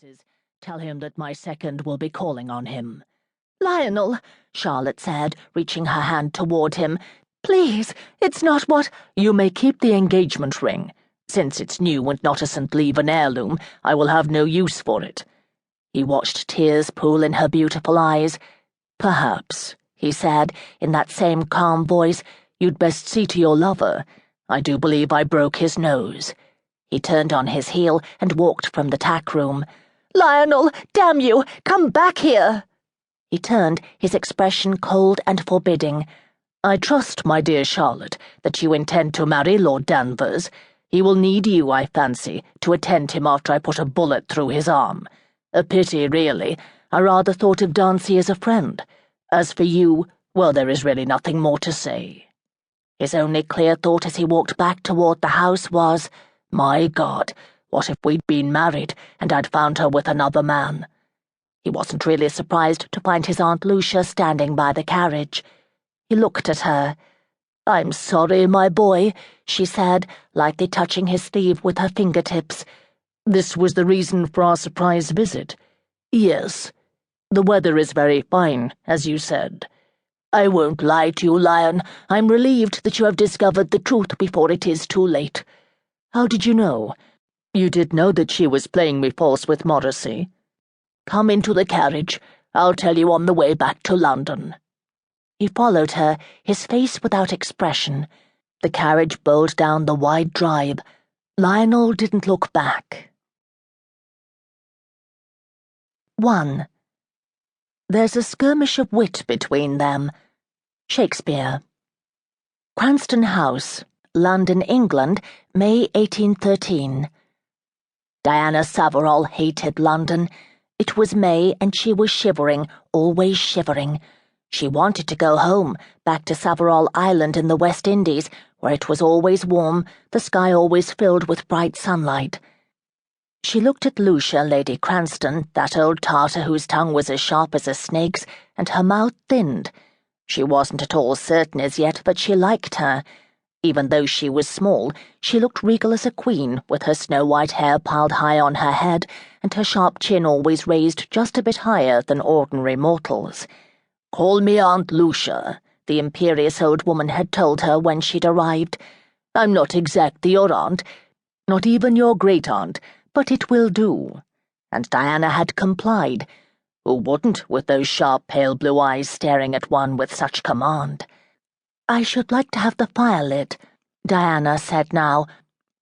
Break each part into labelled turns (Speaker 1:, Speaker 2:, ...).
Speaker 1: missus. Tell him that my second will be calling on him." "Lyonel," Charlotte said, reaching her hand toward him. "Please, it's not what—"
Speaker 2: "You may keep the engagement ring. Since it's new and not a St. Leven heirloom, I will have no use for it." He watched tears pool in her beautiful eyes. "Perhaps," he said, in that same calm voice, "you'd best see to your lover. I do believe I broke his nose." He turned on his heel and walked from the tack room.
Speaker 1: "Lyonel, damn you, come back here!"
Speaker 2: He turned, his expression cold and forbidding. "I trust, my dear Charlotte, that you intend to marry Lord Danvers. He will need you, I fancy, to attend him after I put a bullet through his arm. A pity, really. I rather thought of Darcy as a friend. As for you, well, there is really nothing more to say." His only clear thought as he walked back toward the house was, "My God, what if we'd been married and I'd found her with another man?" He wasn't really surprised to find his Aunt Lucia standing by the carriage. He looked at her. "I'm sorry, my boy," she said, lightly touching his sleeve with her fingertips.
Speaker 1: "This was the reason for our surprise visit?"
Speaker 2: "Yes.
Speaker 1: The weather is very fine, as you said."
Speaker 2: "I won't lie to you, Lion. I'm relieved that you have discovered the truth before it is too late."
Speaker 1: "How did you know? You did know that she was playing me false with Morrissey?"
Speaker 2: "Come into the carriage. I'll tell you on the way back to London." He followed her, his face without expression. The carriage bowled down the wide drive. Lyonel didn't look back. 1. There's a skirmish of wit between them. Shakespeare. Cranston House, London, England, May 1813. Diana Savarol hated London. It was May, and she was shivering, always shivering. She wanted to go home, back to Savarol Island in the West Indies, where it was always warm, the sky always filled with bright sunlight. She looked at Lucia, Lady Cranston, that old tartar whose tongue was as sharp as a snake's, and her mouth thinned. She wasn't at all certain as yet, but she liked her. Even though she was small, she looked regal as a queen, with her snow-white hair piled high on her head, and her sharp chin always raised just a bit higher than ordinary mortals. "Call me Aunt Lucia," the imperious old woman had told her when she'd arrived. "I'm not exactly your aunt, not even your great-aunt, but it will do." And Diana had complied. Who wouldn't, with those sharp, pale blue eyes staring at one with such command? "I should like to have the fire lit," Diana said now,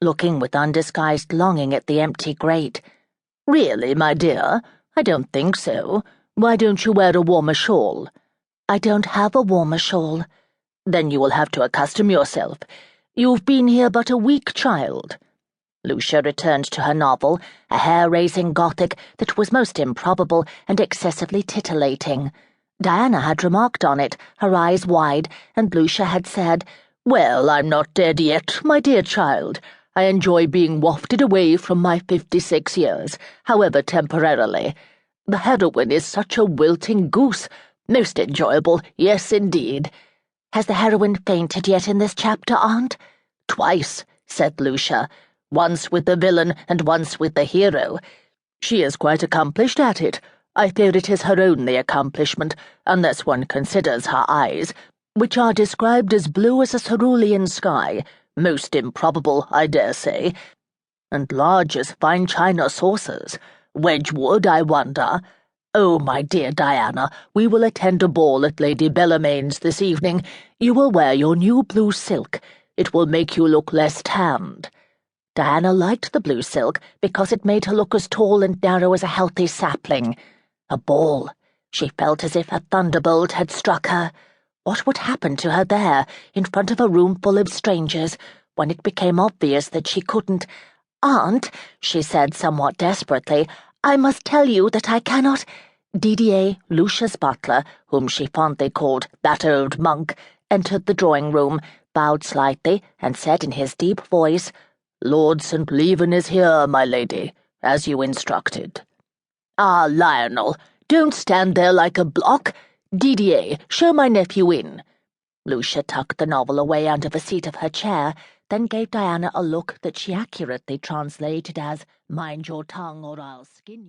Speaker 2: looking with undisguised longing at the empty grate. "Really, my dear? I don't think so. Why don't you wear a warmer shawl?" "I don't have a warmer shawl." "Then you will have to accustom yourself. You've been here but a week, child." Lucia returned to her novel, a hair-raising Gothic that was most improbable and excessively titillating. Diana had remarked on it, her eyes wide, and Lucia had said, "Well, I'm not dead yet, my dear child. I enjoy being wafted away from my 56 years, however temporarily. The heroine is such a wilting goose. Most enjoyable, yes, indeed." "Has the heroine fainted yet in this chapter, Aunt?" "Twice," said Lucia. "Once with the villain and once with the hero. She is quite accomplished at it. I fear it is her only accomplishment, unless one considers her eyes, which are described as blue as a cerulean sky, most improbable, I dare say, and large as fine china saucers. Wedgwood, I wonder. Oh, my dear Diana, we will attend a ball at Lady Bellarmine's this evening. You will wear your new blue silk. It will make you look less tanned." Diana liked the blue silk because it made her look as tall and narrow as a healthy sapling. A ball. She felt as if a thunderbolt had struck her. What would happen to her there, in front of a room full of strangers, when it became obvious that she couldn't— "Aunt," she said somewhat desperately, "I must tell you that I cannot—" Didier, Lucia's butler, whom she fondly called "that old monk," entered the drawing-room, bowed slightly, and said in his deep voice, "Lord St. Leven is here, my lady, as you instructed." "Ah, Lyonel, don't stand there like a block. Didier, show my nephew in." Lucia tucked the novel away under the seat of her chair, then gave Diana a look that she accurately translated as, "Mind your tongue or I'll skin you."